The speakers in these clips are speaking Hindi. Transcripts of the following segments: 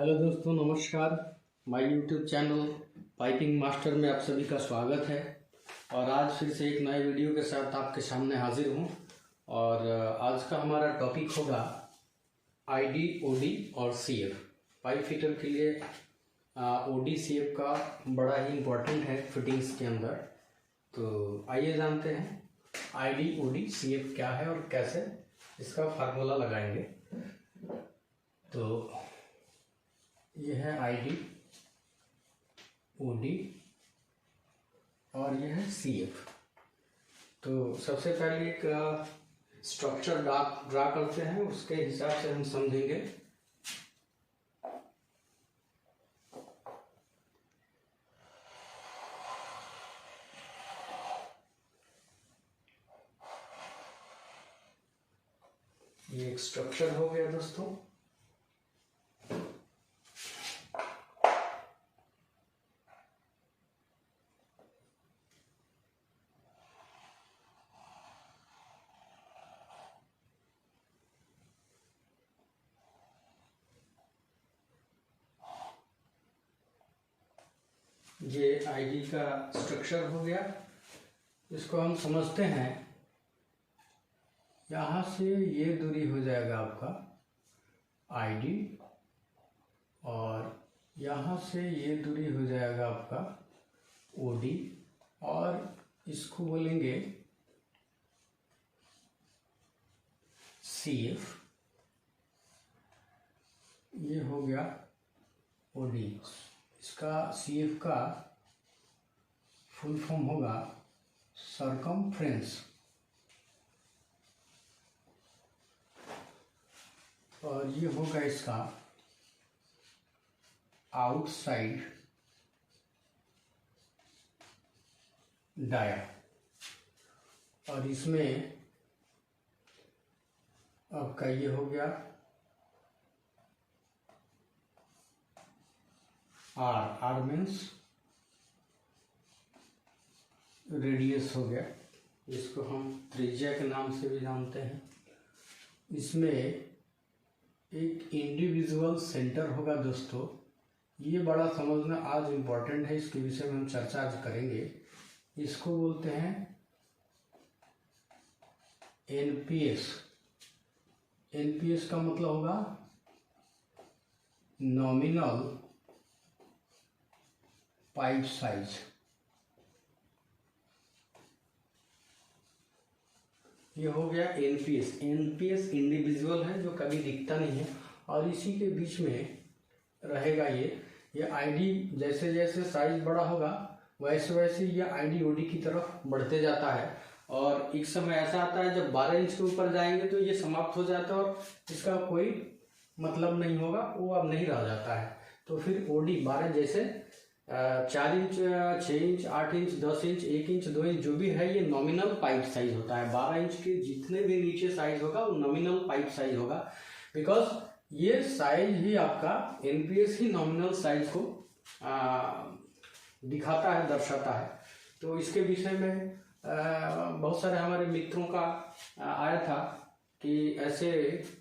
हेलो दोस्तों, नमस्कार। My YouTube channel piping master में आप सभी का स्वागत है। और आज फिर से एक नए वीडियो के साथ आपके सामने हाजिर हूँ। और आज का हमारा टॉपिक होगा आईडी, ओडी और सीएफ। पाइप फिटर के लिए ओडी सीएफ का बड़ा ही इम्पोर्टेंट है फिटिंग्स के अंदर। तो आइए जानते हैं आईडी, ओडी, सीएफ क्या है और कैसे इसका फार्मूला लगाएंगे। तो यह है आईडी, ओडी और यह है सीएफ। तो सबसे पहले एक स्ट्रक्चर ड्रा करते हैं, उसके हिसाब से हम समझेंगे। ये एक स्ट्रक्चर हो गया दोस्तों। ये आईडी का स्ट्रक्चर हो गया। इसको हम समझते हैं, यहाँ से ये दूरी हो जाएगा आपका आईडी और यहाँ से ये दूरी हो जाएगा आपका ओडी और इसको बोलेंगे सीएफ। ये हो गया ओडी। इसका सीएफ का फुल फॉर्म होगा सरकमफ्रेंस। और ये होगा इसका आउटसाइड डाया। और इसमें आपका ये हो गया आर मीन्स रेडियस हो गया। इसको हम त्रिज्या के नाम से भी जानते हैं। इसमें एक इंडिविजुअल सेंटर होगा दोस्तों। ये बड़ा समझना आज इम्पोर्टेंट है, इसके विषय में हम चर्चा आज करेंगे। इसको बोलते हैं एनपीएस। एनपीएस का मतलब होगा नॉमिनल पाइप साइज। ये हो गया एनपीएस। एनपीएस इंडिविजुअल है जो कभी दिखता नहीं है और इसी के बीच में रहेगा ये आईडी। जैसे जैसे साइज बड़ा होगा वैसे वैसे ये आईडी ओडी की तरफ बढ़ते जाता है। और एक समय ऐसा आता है जब 12 इंच के ऊपर जाएंगे तो ये समाप्त हो जाता है और इसका कोई मतलब नहीं होगा, वो अब नहीं रह जाता है। तो फिर ओडी 12 जैसे 4 inch, 6 inch, 8 inch, 10 inch, 1 inch, 2 inch जो भी है ये नॉमिनल पाइप साइज होता है। 12 इंच के जितने भी नीचे साइज होगा वो नॉमिनल पाइप साइज होगा। बिकॉज ये साइज ही आपका एनपीएस ही नॉमिनल साइज को दिखाता है, दर्शाता है। तो इसके विषय में बहुत सारे हमारे मित्रों का आया था कि ऐसे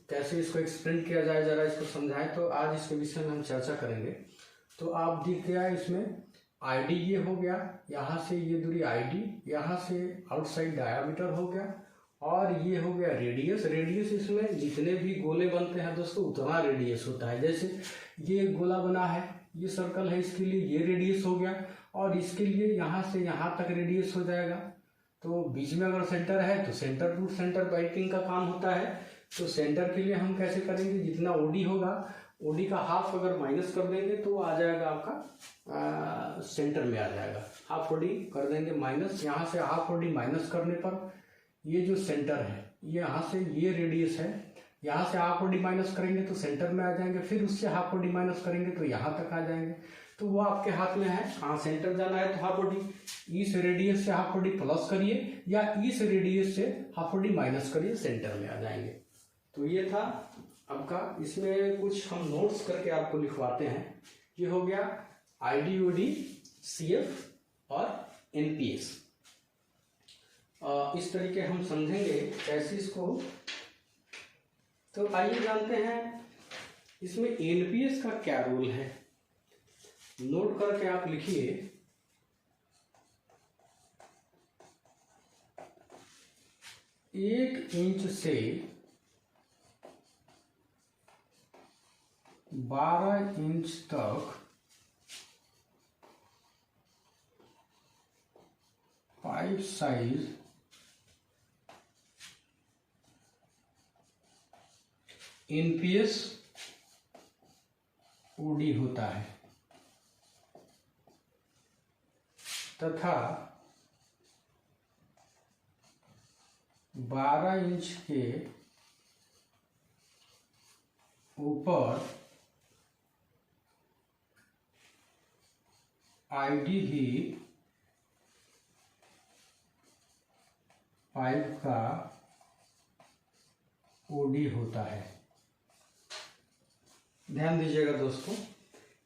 कैसे इसको एक्सप्लेन किया जाए, जरा इसको समझाएं। तो आज इसके विषय में हम चर्चा करेंगे। तो आप दिख गया इसमें आईडी ये हो गया, यहाँ से ये दूरी आईडी, यहाँ से आउटसाइड डायामीटर हो गया और ये हो गया रेडियस। रेडियस इसमें जितने भी गोले बनते हैं दोस्तों उतना रेडियस होता है। जैसे ये गोला बना है, ये सर्कल है, इसके लिए ये रेडियस हो गया और इसके लिए यहाँ से यहाँ तक रेडियस हो जाएगा। तो बीच में अगर सेंटर है तो सेंटर टू सेंटर पाइपिंग का काम होता है। तो सेंटर के लिए हम कैसे करेंगे, जितना ओडी होगा ओडी का हाफ अगर माइनस कर देंगे तो आ जाएगा आपका सेंटर में आ जाएगा। हाफ ओडी कर देंगे माइनस, यहाँ से हाफ ओडी माइनस करने पर ये जो सेंटर है ये यहाँ से ये रेडियस है, यहाँ से हाफ ओडी माइनस करेंगे तो सेंटर में आ जाएंगे। फिर उससे हाफ ओडी माइनस करेंगे तो यहाँ तक आ जाएंगे। तो वो आपके हाथ में है, कहाँ सेंटर जाना है तो हाफ ओडी इस रेडियस से हाफ ओडी प्लस करिए या इस रेडियस से हाफ ओडी माइनस करिए, सेंटर में आ जाएंगे। तो ये था आपका। इसमें कुछ हम नोट्स करके आपको लिखवाते हैं। ये हो गया आईडी, ओडी, सीएफ और एनपीएस। इस तरीके हम समझेंगे कैसे इसको। तो आइए जानते हैं इसमें एनपीएस का क्या रोल है, नोट करके आप लिखिए। 1 इंच से 12 इंच तक पाइप साइज एनपीएस ओडी होता है तथा 12 इंच के ऊपर आईडी ही पाइप का ओडी होता है। ध्यान दीजिएगा दोस्तों,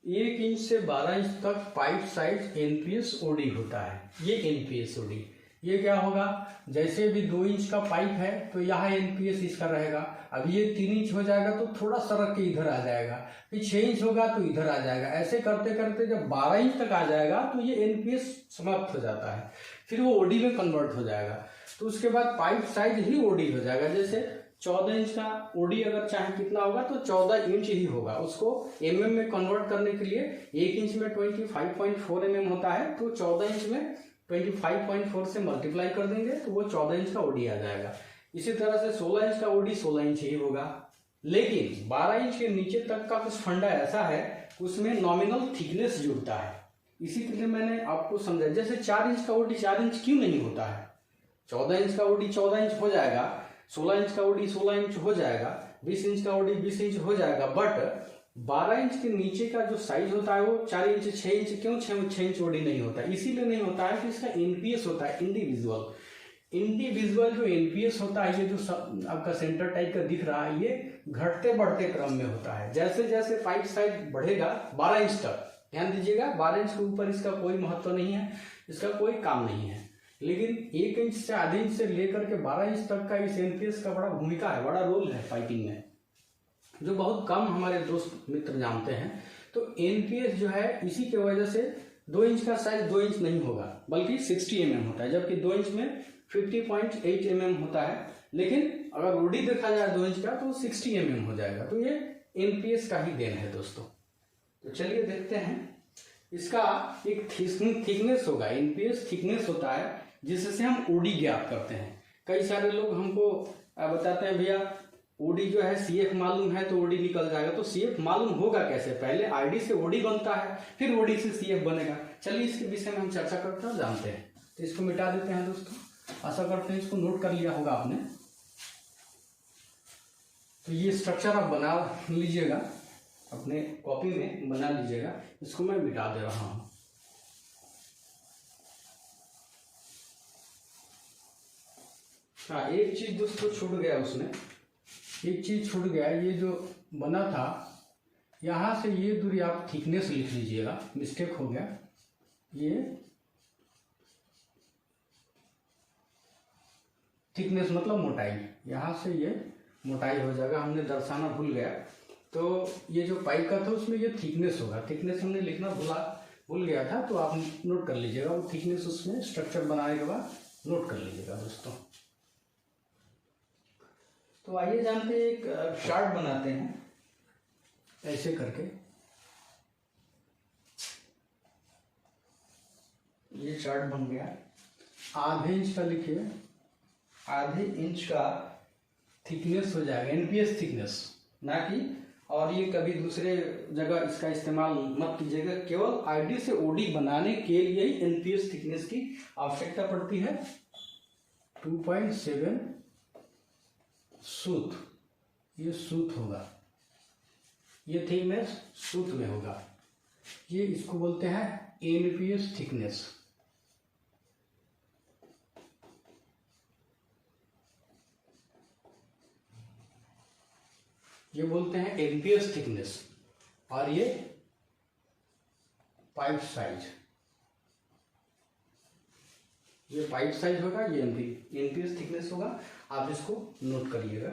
1 इंच से 12 इंच तक पाइप साइज एनपीएस ओडी होता है। ये एनपीएस ओडी, ये क्या होगा, जैसे भी 2 इंच का पाइप है तो यहाँ एनपीएस इसका रहेगा। अब ये 3 इंच हो जाएगा तो थोड़ा सरक के इधर आ जाएगा, फिर 6 इंच होगा तो इधर आ जाएगा। ऐसे करते करते जब 12 इंच तक आ जाएगा तो ये एनपीएस समाप्त हो जाता है, फिर वो ओडी में कन्वर्ट हो जाएगा। तो उसके बाद पाइप साइज ही ओडी हो जाएगा। जैसे 14 इंच का ओडी अगर चाहे कितना होगा तो 14 इंच ही होगा। उसको एमएम में कन्वर्ट करने के लिए 1 इंच में 25.4 mm होता है, तो 14 इंच में 25.4 से मल्टीप्लाई कर देंगे तो वो 14 इंच का ओडी आ जाएगा। इसी तरह से 16 इंच का ओडी 16 इंच ही होगा। लेकिन 12 इंच के नीचे तक का कुछ फंडा ऐसा है, उसमें नॉमिनल थिकनेस जुड़ता है। इसी के लिए मैंने आपको समझा, जैसे 4 इंच का ओडी 4 इंच क्यों नहीं होता है, 14 इंच का ओडी 14 इंच हो जाएगा, 16 इंच का ओडी 16 इंच हो जाएगा, 20 इंच का ओडी 20 इंच हो जाएगा। बट 12 इंच के नीचे का जो साइज होता है वो 4 इंच 6 इंच, क्यों 6 इंच ओडी नहीं होता है? इसीलिए नहीं होता है कि इसका एनपीएस होता है इंडिविजुअल। इंडिविजुअल जो एनपीएस होता है, ये जो आपका सेंटर टाइप का दिख रहा है, ये घटते बढ़ते क्रम में होता है। जैसे जैसे पाइप साइज बढ़ेगा 12 इंच तक, ध्यान दीजिएगा 12 इंच के ऊपर इसका कोई महत्व नहीं है, इसका कोई काम नहीं है। लेकिन 1 इंच से आधे इंच से लेकर के 12 इंच तक का इस एनपीएस का बड़ा भूमिका है, बड़ा रोल है पाइपिंग में, जो बहुत कम हमारे दोस्त मित्र जानते हैं। तो एनपीएस जो है, इसी के वजह से 2 इंच का साइज 2 इंच नहीं होगा बल्कि 60 mm होता है, जबकि 2 इंच में 50.8 mm होता है। लेकिन अगर ओडी देखा जाए 2 इंच का तो 60 mm हो जाएगा। तो ये एनपीएस का ही देन है दोस्तों। तो चलिए देखते हैं, इसका एक थिकनेस होगा, एनपीएस थिकनेस होता है जिससे हम ओडी ज्ञात करते हैं। कई सारे लोग हमको बताते हैं भैया ओडी जो है सीएफ मालूम है तो ओडी निकल जाएगा। तो सीएफ मालूम होगा कैसे? पहले आईडी से ओडी बनता है, फिर ओडी से सीएफ बनेगा। चलिए इसके विषय में हम चर्चा करते हैं, जानते हैं। तो इसको मिटा देते हैं दोस्तों। आशा करते हैं इसको नोट कर लिया होगा आपने। तो ये स्ट्रक्चर आप बना लीजिएगा, अपने कॉपी में बना लीजिएगा। इसको मैं मिटा दे रहा हूं। हाँ, एक चीज दोस्तों छूट गया, उसमें एक चीज छूट गया। ये जो बना था, यहां से ये दूरी आप थिकनेस लिख लीजिएगा, मिस्टेक हो गया। ये थिकनेस मतलब मोटाई, यहां से ये मोटाई हो जाएगा, हमने दर्शाना भूल गया। तो ये जो पाइप का था उसमें ये थिकनेस होगा, थिकनेस हमने लिखना भूल गया था, तो आप नोट कर लीजिएगा। वो थिकनेस उसमें स्ट्रक्चर बनाने के बाद नोट कर लीजिएगा दोस्तों। तो आइए जानते हैं, एक चार्ट बनाते हैं ऐसे करके। ये चार्ट बन गया। आधे इंच का लिखिए, आधे इंच का थिकनेस हो जाएगा, एनपीएस थिकनेस ना कि, और ये कभी दूसरे जगह इसका इस्तेमाल मत कीजिएगा। केवल आईडी से ओडी बनाने के लिए ही एनपीएस थिकनेस की आवश्यकता पड़ती है। 2.7 सूत, ये सूत होगा, ये थिकनेस सूत में होगा। ये इसको बोलते हैं एनपीएस थिकनेस। ये बोलते हैं एनपीएस थिकनेस। और ये पाइप साइज, ये पाइप साइज होगा, ये एनपीएस थिकनेस होगा। आप इसको नोट करिएगा।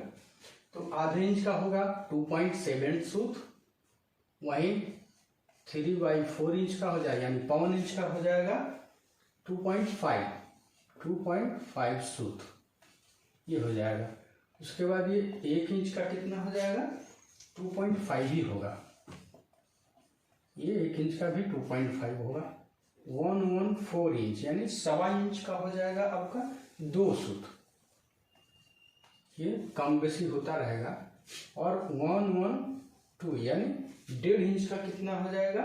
तो आधे इंच का होगा 2.7 सूत वहीं 3/4 इंच का हो जाएगा, यानी 1 इंच का हो जाएगा 2.5 सूत, ये हो जाएगा। उसके बाद ये 1 इंच का कितना हो जाएगा, 2.5 ही होगा, ये 1 इंच का भी 2.5 होगा। 114 इंच यानी 1.25 इंच का हो जाएगा आपका 2 सूत, ये कम बेसी होता रहेगा। और 112 यानी 1.5 इंच का कितना हो जाएगा,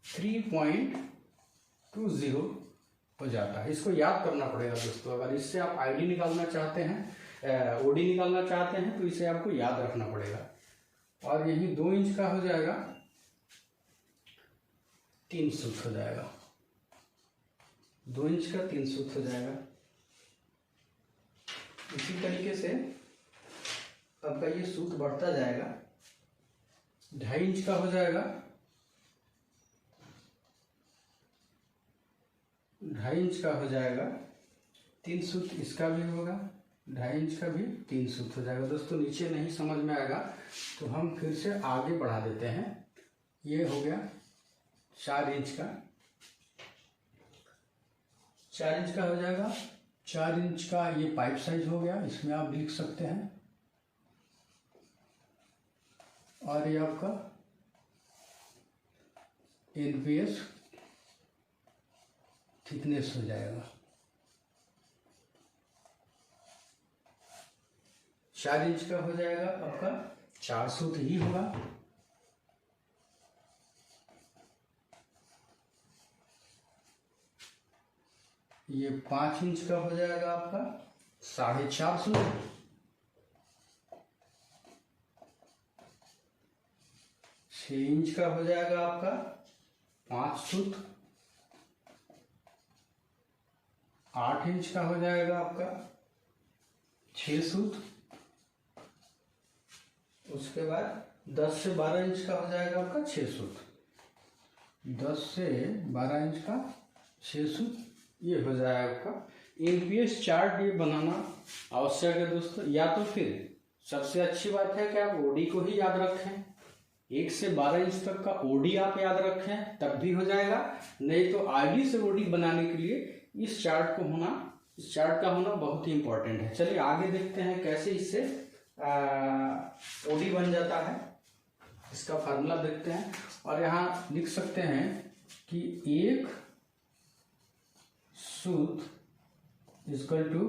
3.20 हो जाता है। इसको याद करना पड़ेगा दोस्तों। अगर इससे आप आईडी निकालना चाहते हैं, ओडी निकालना चाहते हैं, तो इसे आपको याद रखना पड़ेगा। और यही 2 इंच का हो जाएगा 3 सूत हो जाएगा, 2 इंच का 3 सूत हो जाएगा। इसी तरीके से आपका ये सूत बढ़ता जाएगा। 2.5 इंच का हो जाएगा, 2.5 इंच का हो जाएगा 3 सूत, इसका भी होगा 2.5 इंच का भी 3 सूत हो जाएगा। दोस्तों नीचे नहीं समझ में आएगा तो हम फिर से आगे बढ़ा देते हैं। ये हो गया 4 इंच का, 4 इंच का हो जाएगा। 4 इंच का ये पाइप साइज हो गया, इसमें आप लिख सकते हैं। और ये आपका एनपीएस थिकनेस हो जाएगा। 4 इंच का हो जाएगा आपका 4 सूत ही होगा। ये 5 इंच का हो जाएगा आपका 4.5 सूत। 6 इंच का हो जाएगा आपका 5 सूत। 8 इंच का हो जाएगा आपका 6 सूत। उसके बाद 10 से 12 इंच का हो जाएगा आपका 6 सूत। 10 से 12 इंच का 6 सूत, ये हो जाएगा आपका। एनपीएस चार्ट ये बनाना आवश्यक है दोस्तों। या तो फिर सबसे अच्छी बात है कि आप ओडी को ही याद रखें, 1 से 12 इंच तक का ओडी आप याद रखें तब भी हो जाएगा। नहीं तो आईडी से ओडी बनाने के लिए इस चार्ट का होना बहुत ही इंपॉर्टेंट है। चलिए आगे देखते हैं कैसे इससे ओडी बन जाता है, इसका फार्मूला देखते हैं। और यहाँ लिख सकते हैं कि 1 सूत इक्वल टू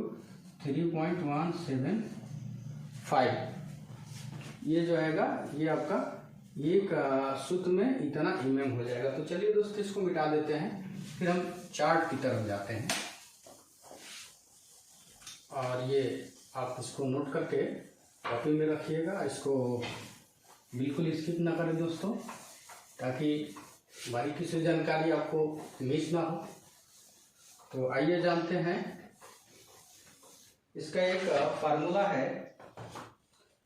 3.175, ये जो हैगा ये आपका एक सूत में इतना mm हो जाएगा। तो चलिए दोस्तों इसको मिटा देते हैं, फिर हम चार्ट की तरफ जाते हैं। और ये आप इसको नोट करके कॉपी में रखिएगा, इसको बिल्कुल स्किप ना करें दोस्तों, ताकि बारीकी से जानकारी आपको मिस ना हो। तो आइए जानते हैं, इसका एक फार्मूला है,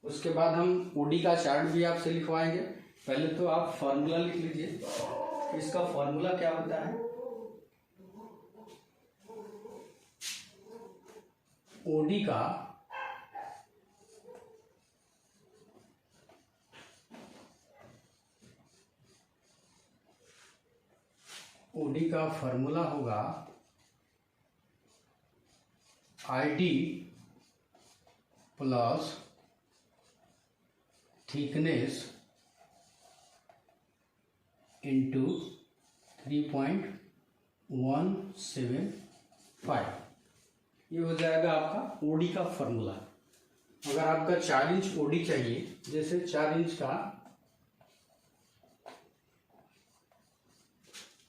उसके बाद हम ओडी का चार्ट भी आपसे लिखवाएंगे। पहले तो आप फार्मूला लिख लीजिए, इसका फार्मूला क्या होता है। ओडी का फार्मूला होगा आईडी प्लस थिकनेस इंटू 3.175, ये हो जाएगा आपका ओडी का फार्मूला। अगर आपका 4 इंच ओडी चाहिए, जैसे 4 इंच का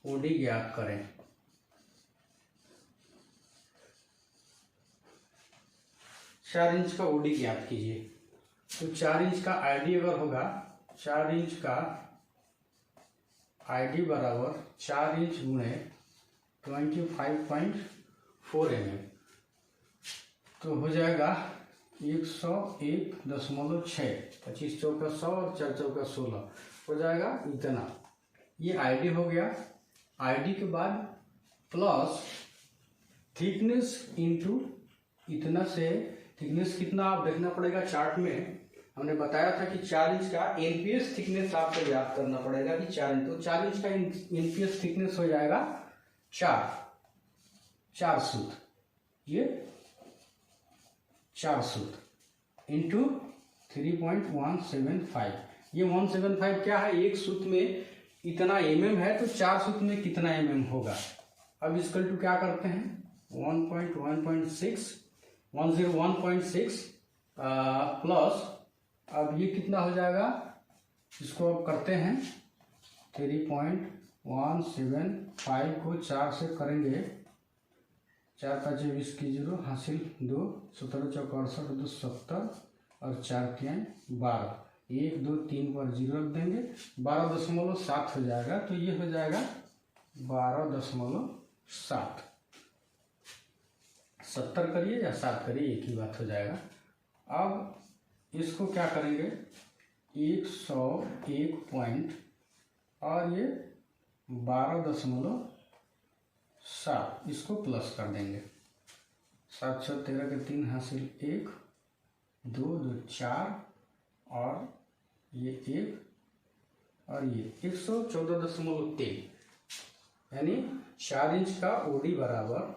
ओडी ज्ञात करें, चार इंच का ओडी ज्ञात कीजिए। तो 4 इंच का आईडी अगर होगा, 4 इंच का आईडी बराबर 4 इंच गुणे 25.4 mm, तो हो जाएगा 101.6। 25 चौका 100 और 4 चौका 16 हो जाएगा इतना। ये आईडी हो गया। आईडी के बाद प्लस थिकनेस इंटू इतना से, थिकनेस कितना आप देखना पड़ेगा चार्ट में। हमने बताया था कि 4 इंच का एनपीएस थिकनेस आपको याद करना पड़ेगा कि 4 इंच, तो 4 इंच का एनपीएस थिकनेस हो जाएगा 4 सूत, ये 4 सूत इंटू 3.175। ये 175 क्या है, एक सूत में इतना है, तो 4 सूत में कितना होगा। अब इसकल टू क्या करते हैं, 101.6 प्लस, अब ये कितना हो जाएगा, इसको अब करते हैं 3.175 को 4 से करेंगे, 4 5 20 की 0 हासिल 2, 17 चौक 68, 2 70 और 4 3 12, 1 2 3 पर 0 रख देंगे, 12.7 हो जाएगा। तो ये हो जाएगा 12.7, 70 करिए या 7 करिए एक ही बात हो जाएगा। अब इसको क्या करेंगे, 101 पॉइंट और ये 12.7, इसको प्लस कर देंगे, 7 6 13 के 3 हासिल 1 2 2 4 और ये 1 और ये 114.3, यानी 4 इंच का ओडी बराबर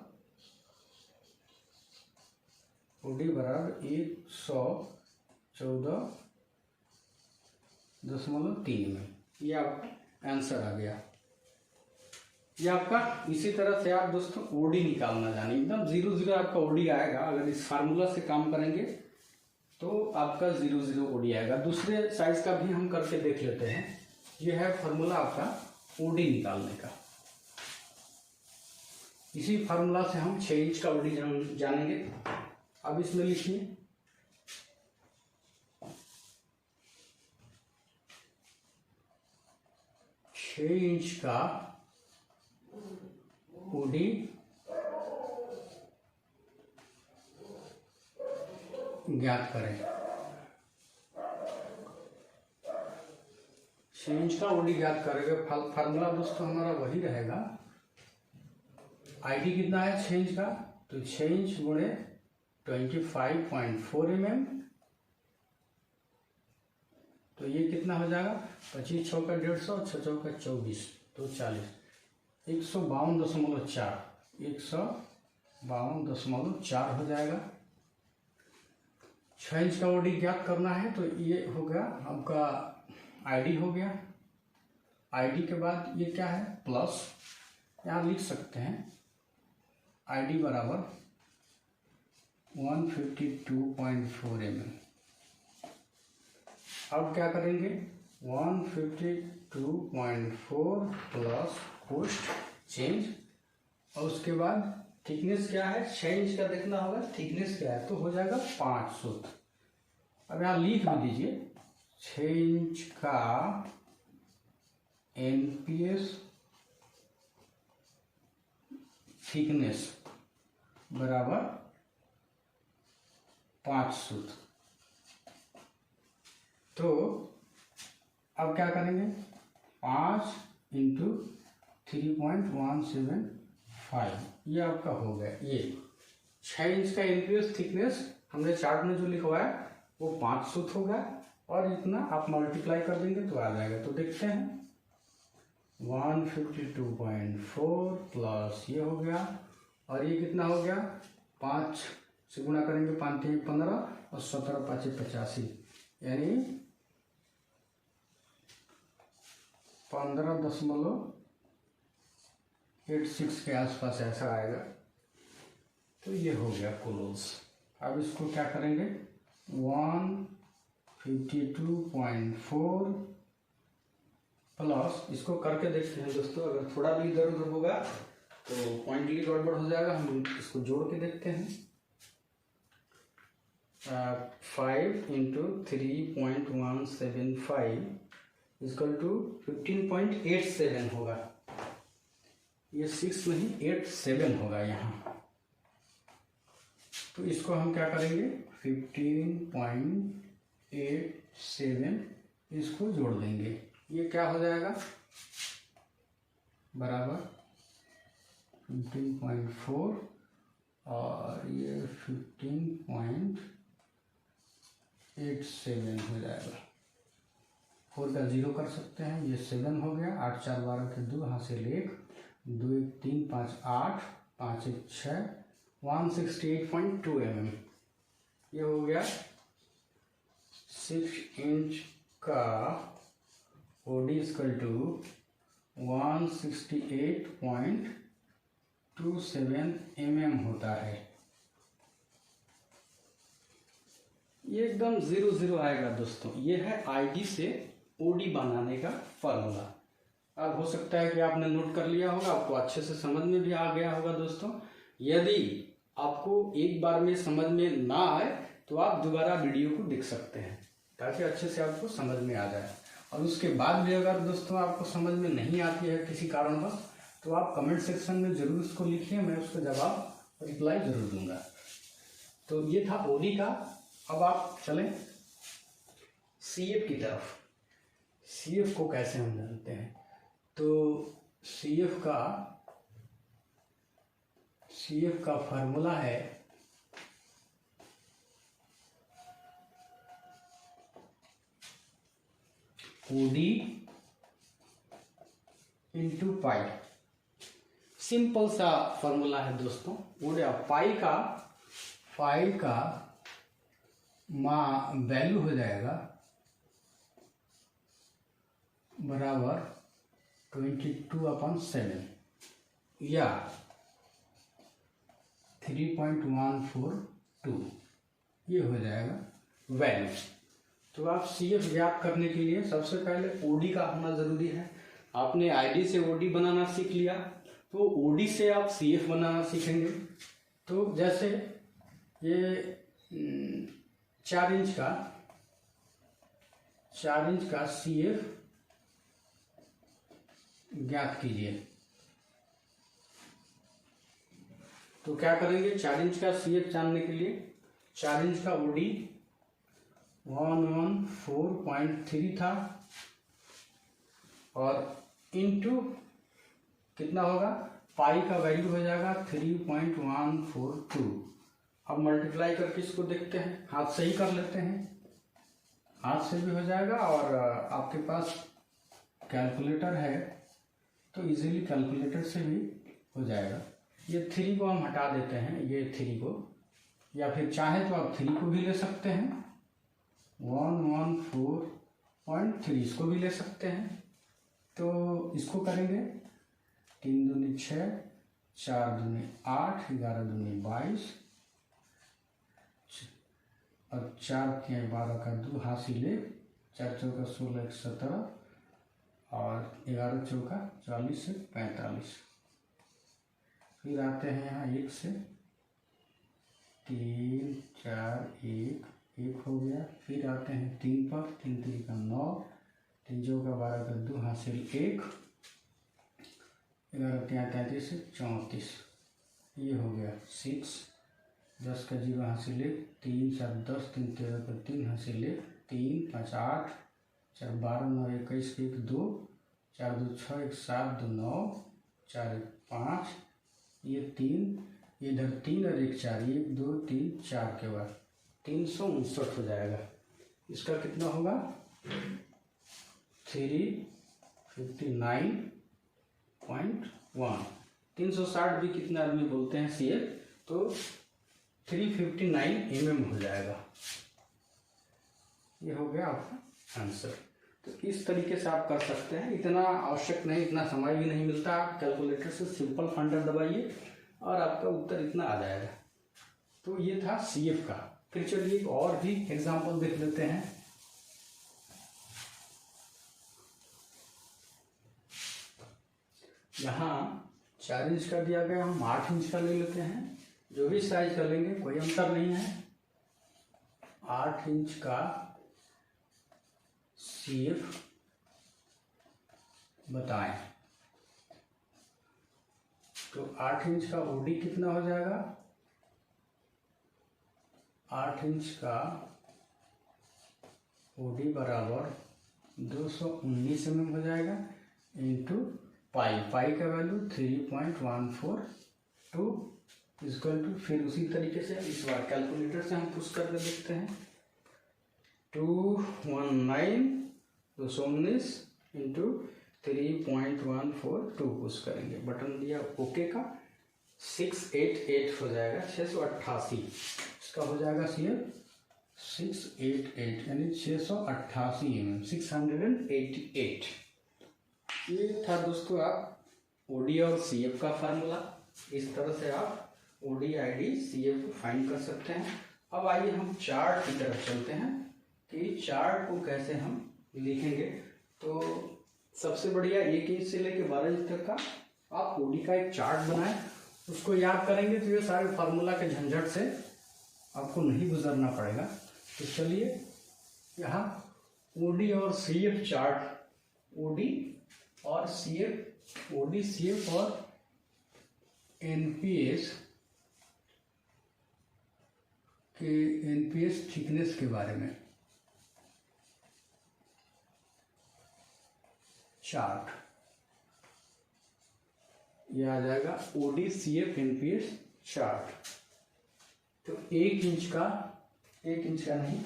114.3 में, ये आपका आंसर आ गया। ये आपका, इसी तरह से आप दोस्तों ओडी निकालना जाने, एकदम 0 0 आपका ओडी आएगा। अगर इस फार्मूला से काम करेंगे तो आपका 0 0 ओडी आएगा। दूसरे साइज का भी हम करके देख लेते हैं। ये है फार्मूला आपका ओडी निकालने का। इसी फार्मूला से हम 6 इंच का ओडी जानेंगे। अब इसमें लिखिए 6 इंच का ओडी ज्ञात करें। 6 इंच का ओडी ज्ञात करेंगे। फार्मूला दोस्तों हमारा वही रहेगा। आईडी कितना है 6 इंच का, तो 6 इंच गुणे 25.4 mm, तो ये कितना हो जाएगा, 25 6 का 150, 6 6 का 24, तो 40, 152.4, 152.4 हो जाएगा। 6 इंच का ओडी ज्ञात करना है, तो ये हो गया आपका आईडी हो गया। आईडी के बाद ये क्या है, प्लस, यहाँ लिख सकते हैं आईडी बराबर 152.4 mm। अब क्या करेंगे, 152.4 प्लस पोस्ट चेंज, और उसके बाद थिकनेस क्या है, 6 इंच का देखना होगा, थिकनेस क्या है, तो हो जाएगा 5 सूत। अब यहाँ लिख भी दीजिए 6 इंच का एनपीएस थिकनेस बराबर 5 सूत। तो अब क्या करेंगे, 5 इंटू 3.175, ये आपका हो गया। ये 6 इंच का एनपीएस थिकनेस हमने चार्ट में जो लिखवाया वो 5 सूत होगा, और इतना आप मल्टीप्लाई कर देंगे तो आ जाएगा। तो देखते हैं 152.4 प्लस ये हो गया, और ये कितना हो गया, 5 से गुणा करेंगे, 5 3 15 और 17 5 85, यानी 15.86 के आसपास ऐसा आएगा। तो ये हो गया क्लोज। अब इसको क्या करेंगे, 152.4 प्लस, इसको करके देखते हैं दोस्तों। अगर थोड़ा भी इधर उधर होगा तो पॉइंटली गड़बड़ हो जाएगा। हम इसको जोड़ के देखते हैं। 5 इंटू 3.175 इक्वल टू 15.87 होगा। ये 6 नहीं 87 होगा यहाँ। तो इसको हम क्या करेंगे, 15.87 इसको जोड़ देंगे। ये क्या हो जाएगा, बराबर 15.4 और ये 15.87 87 हो जाएगा। 4 का 0 कर सकते हैं, ये 7 हो गया। 8 4 12 के 2, यहाँ से 1 2 1 3 5 8 5 1 6 168.2 mm। ये हो गया 6 इंच का OD इक्वल टू 168.27 mm होता है। ये एकदम 0 आएगा दोस्तों। ये है ID से OD बनाने का फॉर्मूला। अब हो सकता है कि आपने नोट कर लिया होगा, आपको अच्छे से समझ में भी आ गया होगा दोस्तों। यदि आपको एक बार में समझ में ना आए तो आप दोबारा वीडियो को देख सकते हैं, ताकि अच्छे से आपको समझ में आ जाए। और उसके बाद भी अगर दोस्तों आपको समझ में नहीं आती है किसी कारणवश, तो आप कमेंट सेक्शन में ज़रूर उसको लिखिए, मैं उसको जवाब रिप्लाई ज़रूर दूंगा। तो ये था OD का। अब आप चलें CF की तरफ। CF को कैसे हम जानते हैं? तो CF का फार्मूला है OD इंटू पाई। सिंपल सा फार्मूला है दोस्तों। पाई का वैल्यू हो जाएगा बराबर 22/7 या 3.142, ये हो जाएगा वैल्यू। तो आप CF ज्ञात करने के लिए सबसे पहले OD का होना जरूरी है। आपने ID से OD बनाना सीख लिया, तो OD से आप CF बनाना सीखेंगे। तो जैसे ये 4 इंच का CF ज्ञात कीजिए। तो क्या करेंगे? 4 इंच का CF जानने के लिए 4 इंच का OD 114.3 था, और इंटू कितना होगा? पाई का वैल्यू हो जाएगा 3.142। अब मल्टीप्लाई करके इसको देखते हैं, हाथ से ही कर लेते हैं, हाथ से भी हो जाएगा। और आपके पास कैलकुलेटर है तो इजीली कैलकुलेटर से भी हो जाएगा। ये 3 को हम हटा देते हैं, ये 3 को, या फिर चाहे तो आप 3 को भी ले सकते हैं, 114.3 इसको भी ले सकते हैं। तो इसको करेंगे 3 दूनी 6, 4 दूनी 8, 11 दूनी 22, और 4 के 12 का 2 हासिल 4 चौका 16 1 17, और 11 चौका 40 से 45। फिर आते हैं यहाँ 1 से 3 4 1 हो गया। फिर आते हैं 3 पर, 3 3 का 9, 3 चौका 12 का 2 हासिल 1, 11 33 से 34, ये हो गया 6, 10 का 0 हासिल 1, 3 4 10, 3 13 का 3 हासिल 1, 3 5 8, 4 12 9 21 1 2, 4 2 6 1 7 2 9, 4 1 5, ये 3, इधर 3 और 1 4, 1 2 3 4 के बाद 359 हो जाएगा। इसका कितना होगा? 359.1। 360 भी कितना आदमी बोलते हैं CF, तो 359 mm हो जाएगा। ये हो गया आपका आंसर। तो इस तरीके से आप कर सकते हैं। इतना आवश्यक नहीं, इतना समय भी नहीं मिलता। आप कैलकुलेटर से सिंपल फंडा दबाइए और आपका उत्तर इतना आ जाएगा। तो ये था CF का। फिर चलिए एक और भी एग्जाम्पल देख लेते हैं। यहाँ 4 इंच का दिया गया, हम 8 इंच का ले लेते हैं। जो भी साइज का लेंगे कोई अंतर नहीं है। 8 इंच का CF बताएं। तो 8 इंच का OD कितना हो जाएगा? 8 इंच का OD बराबर 219 mm हो जाएगा, इंटू पाई का वैल्यू 3.142 इक्वल टू, फिर उसी तरीके से इस बार कैलकुलेटर से हम पुश करके देखते हैं। 219 219 इंटू 3.142 पुश करेंगे, बटन दिया ओके का, 688 हो जाएगा, 688 इसका हो जाएगा CF 688 यानी 688 mm 688। ये था दोस्तों आप OD और CF का फार्मूला। इस तरह से आप OD ID CF को फाइंड कर सकते हैं। अब आइए हम चार्ट की तरफ चलते हैं कि चार्ट को कैसे हम लिखेंगे। तो सबसे बढ़िया 1 इंच से लेकर 12 इंच तक का आप OD का एक चार्ट बनाएं, उसको याद करेंगे तो ये सारे फार्मूला के झंझट से आपको नहीं गुजरना पड़ेगा। तो चलिए यहाँ OD और CF चार्ट, OD और CF, OD CF और NPS के NPS थिकनेस के बारे में चार्ट, ये आ जाएगा OD CF NPS चार्ट। तो 1 इंच का नहीं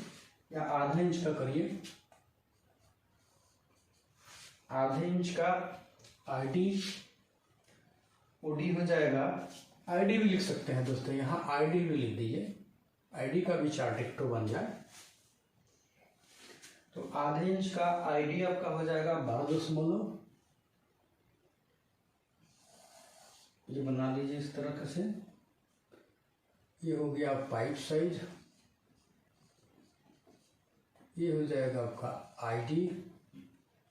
या आधा इंच का करिए, आधे इंच का ID OD हो जाएगा। ID भी लिख सकते हैं दोस्तों, यहाँ ID भी लिख दीजिए, ID का भी चार्ट एक तो बन जाए। तो आधे इंच का ID आपका हो जाएगा 12 ये बना लीजिए इस तरह से। ये हो गया पाइप साइज, ये हो जाएगा आपका ID,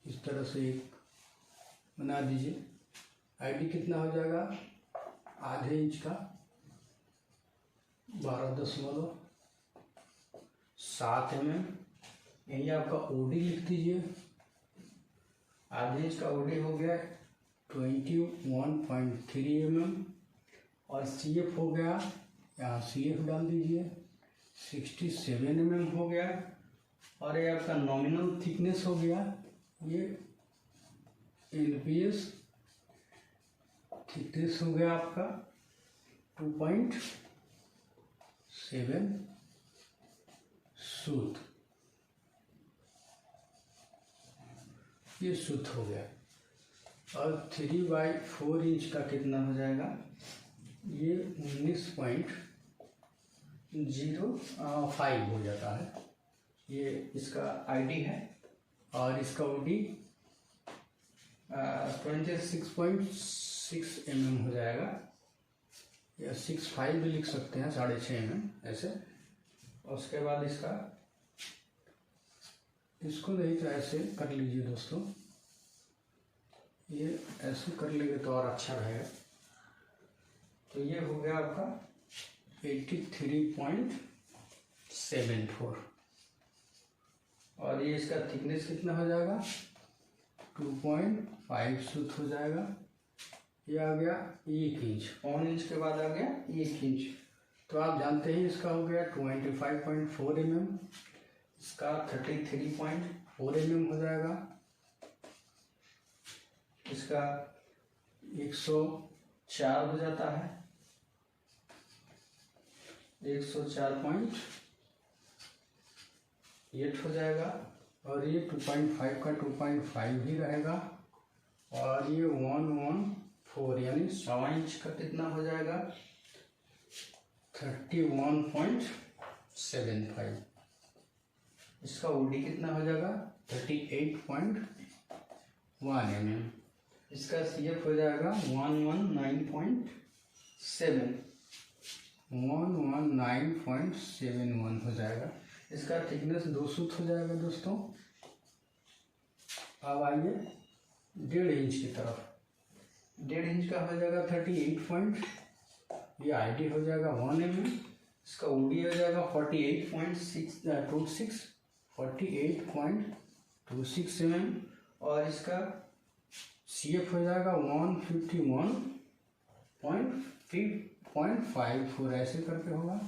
इस तरह से एक बना दीजिए। ID कितना हो जाएगा, आधे इंच का 12.7 mm, यही आपका OD लिख दीजिए। आधे इंच का OD हो गया 21.3 mm और CF हो गया, यहाँ CF डाल दीजिए 67 mm हो गया। और ये आपका नॉमिनल थिकनेस हो गया, ये NPS थिकनेस हो गया आपका 2.7 सूत, ये सूत हो गया। और 3/4 इंच का कितना हो जाएगा, ये 19.05 हो जाता है। ये इसका ID है और इसका OD 26.6 mm हो जाएगा, या 6.5 भी लिख सकते हैं, 6.5 mm ऐसे। और उसके बाद इसको नहीं तो ऐसे कर लीजिए दोस्तों, ये ऐसे कर लेंगे तो और अच्छा रहेगा। तो ये हो गया आपका 83.74 और ये इसका थिकनेस कितना हो जाएगा, 2.5 सूत हो जाएगा। ये आ गया 1 इंच, 1 इंच के बाद आ गया 1 इंच। तो आप जानते हैं इसका हो गया 25.4 mm, इसका 33.4 mm हो जाएगा, इसका 104 हो जाता है, 104.8 हो जाएगा। और ये 2.5 का 2.5 ही रहेगा। और ये 114 यानी 1.25 इंच का कितना हो जाएगा, 31.75। इसका OD कितना हो जाएगा, 38.1 mm। इसका CF हो जाएगा 119.71 हो जाएगा। इसका थिकनेस 2 सूत हो जाएगा दोस्तों। अब आइए 1.5 इंच की तरफ, 1.5 इंच का हो जाएगा 38. ये ID हो जाएगा 1 mm, इसका OD हो जाएगा 48.26 mm और इसका CF हो जाएगा 151.54 ऐसे करके होगा।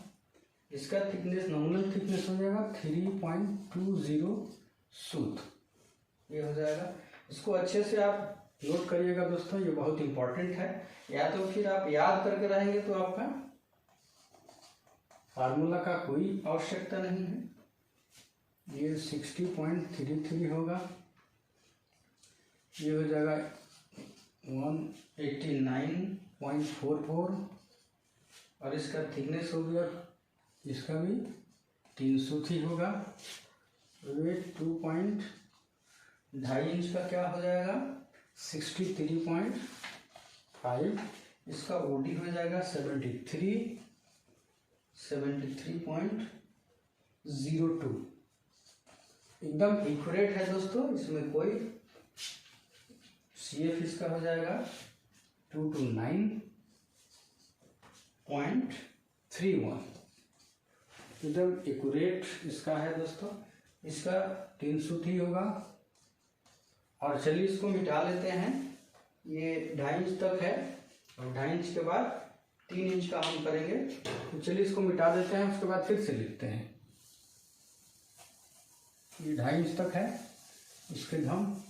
इसका थिकनेस, नॉमिनल थिकनेस हो जाएगा 3.20 सूत, ये हो जाएगा। इसको अच्छे से आप नोट करिएगा दोस्तों, ये बहुत इंपॉर्टेंट है। या तो फिर आप याद करके रहेंगे तो आपका फार्मूला का कोई आवश्यकता नहीं है। ये 60.33 होगा, ये हो जाएगा 189.44 और इसका थिकनेस हो गया, इसका भी 303 होगा। वेट 2.2 इंच का क्या हो जाएगा 63.5। इसका ओडी हो जाएगा 73.02। एकदम एक्यूरेट है दोस्तों, इसमें कोई CF इसका हो जाएगा 229.31। एकदम एक्यूरेट इसका है दोस्तों। इसका 303 होगा। और चलिए इसको मिटा लेते हैं। ये 2.5 इंच तक है और 2.5 इंच के बाद 3 इंच का हम करेंगे। तो चलिए इसको मिटा देते हैं, उसके बाद फिर से लिखते हैं। ये 2.5 इंच तक है, इसके हम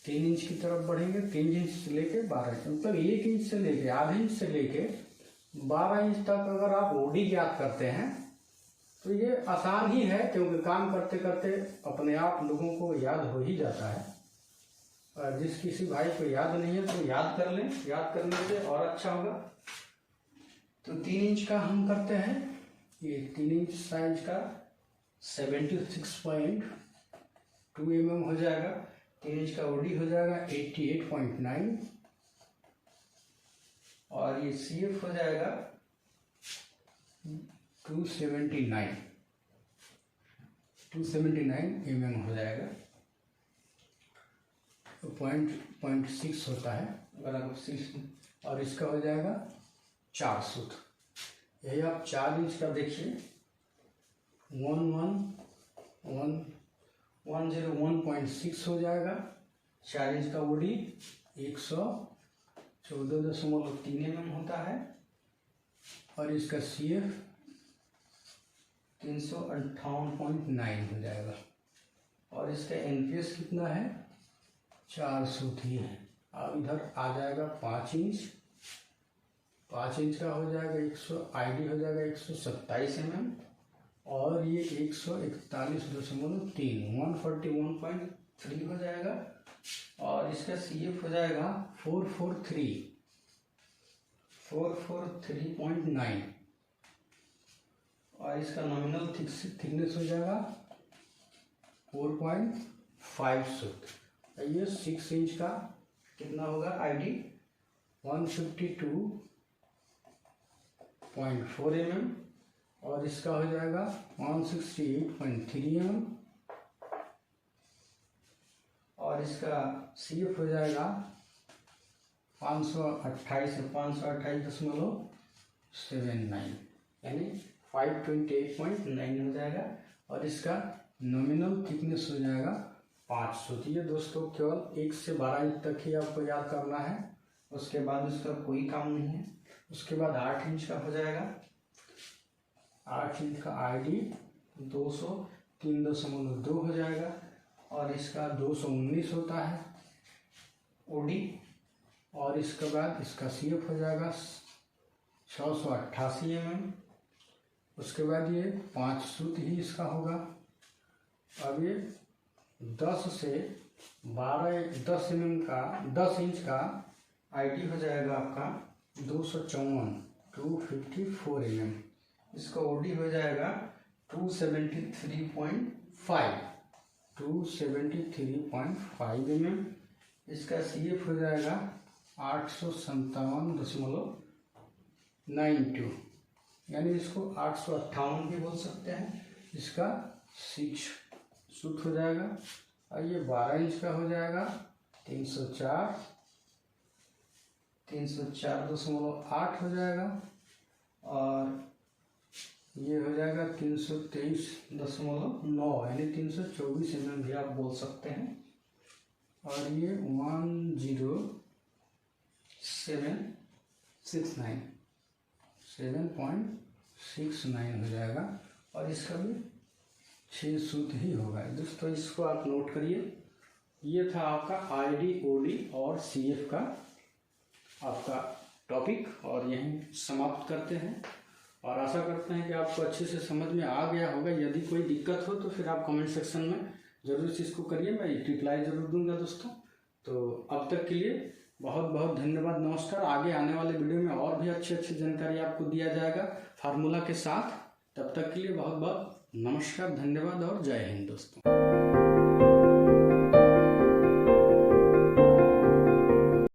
3 इंच की तरफ बढ़ेंगे। 3 इंच से लेके 12 इंच, मतलब 1 इंच से लेके आधे इंच से लेके 12 इंच तक अगर आप ओडी ज्ञात करते हैं तो ये आसान ही है, क्योंकि काम करते करते अपने आप लोगों को याद हो ही जाता है। और जिस किसी भाई को याद नहीं है तो याद कर लें, याद करने से और अच्छा होगा। तो 3 इंच का हम करते हैं। ये 3 इंच साइज का 76.2 mm हो जाएगा। 3 इंच का ओडी हो जाएगा 88.9 और ये CF हो जाएगा 279 mm हो जाएगा। तो 0.6 होता है अगर आप 6, और इसका हो जाएगा 4 सूत्र। यही आप 4 इंच का देखिए 101.6 हो जाएगा। 4 इंच का ओडी 114.3 mm होता है और इसका CF 358.9 हो जाएगा। और इसका NPS कितना है 4 सूत ही है। अब इधर आ जाएगा 5 इंच। 5 इंच का हो जाएगा 100 हो जाएगा 127 mm और ये 141.3 141.3 हो जाएगा। और इसका CF हो जाएगा 443.9 और इसका नॉमिनल थिकनेस हो जाएगा 4.5 सूत। ये 6 इंच का कितना होगा ID 152.4 mm और इसका हो जाएगा 168.3 mm और इसका CF हो जाएगा 528.79 यानी 528.9 हो जाएगा। और इसका नॉमिनल थिकनेस हो जाएगा 5 सूत। ये दोस्तों केवल 1 से 12 इंच तक ही आपको याद करना है, उसके बाद उसका कोई काम नहीं है। उसके बाद 8 इंच का हो जाएगा। 8 इंच का ID 203.2 हो जाएगा और इसका 219 होता है ओडी। और इसके बाद इसका CF हो जाएगा 688 mm। उसके बाद ये 5 सूत ही इसका होगा। अब ये 10 से 12 10 mm का 10 इंच का ID हो जाएगा आपका 254 mm। इसका ओडी हो जाएगा 273.5 mm। इसका CF हो जाएगा 857.92 यानी इसको 858 भी बोल सकते हैं। इसका 6 सूत हो जाएगा और ये 12 इंच का हो जाएगा 304.8 हो जाएगा और ये हो जाएगा 323.9 यानी 324 mm भी आप बोल सकते हैं। और ये 7.69 हो जाएगा और इसका भी 6 सूत ही होगा। दोस्तों इसको आप नोट करिए। ये था आपका ID OD और CF का आपका टॉपिक और यहीं समाप्त करते हैं। और आशा करते हैं कि आपको अच्छे से समझ में आ गया होगा। यदि कोई दिक्कत हो तो फिर आप कमेंट सेक्शन में ज़रूर इस चीज़ को करिए, मैं रिप्लाई ज़रूर दूंगा दोस्तों। तो अब तक के लिए बहुत बहुत धन्यवाद, नमस्कार। आगे आने वाले वीडियो में और भी अच्छी अच्छी जानकारी आपको दिया जाएगा फार्मूला के साथ। तब तक के लिए बहुत बहुत नमस्कार, धन्यवाद और जय हिंद दोस्तों।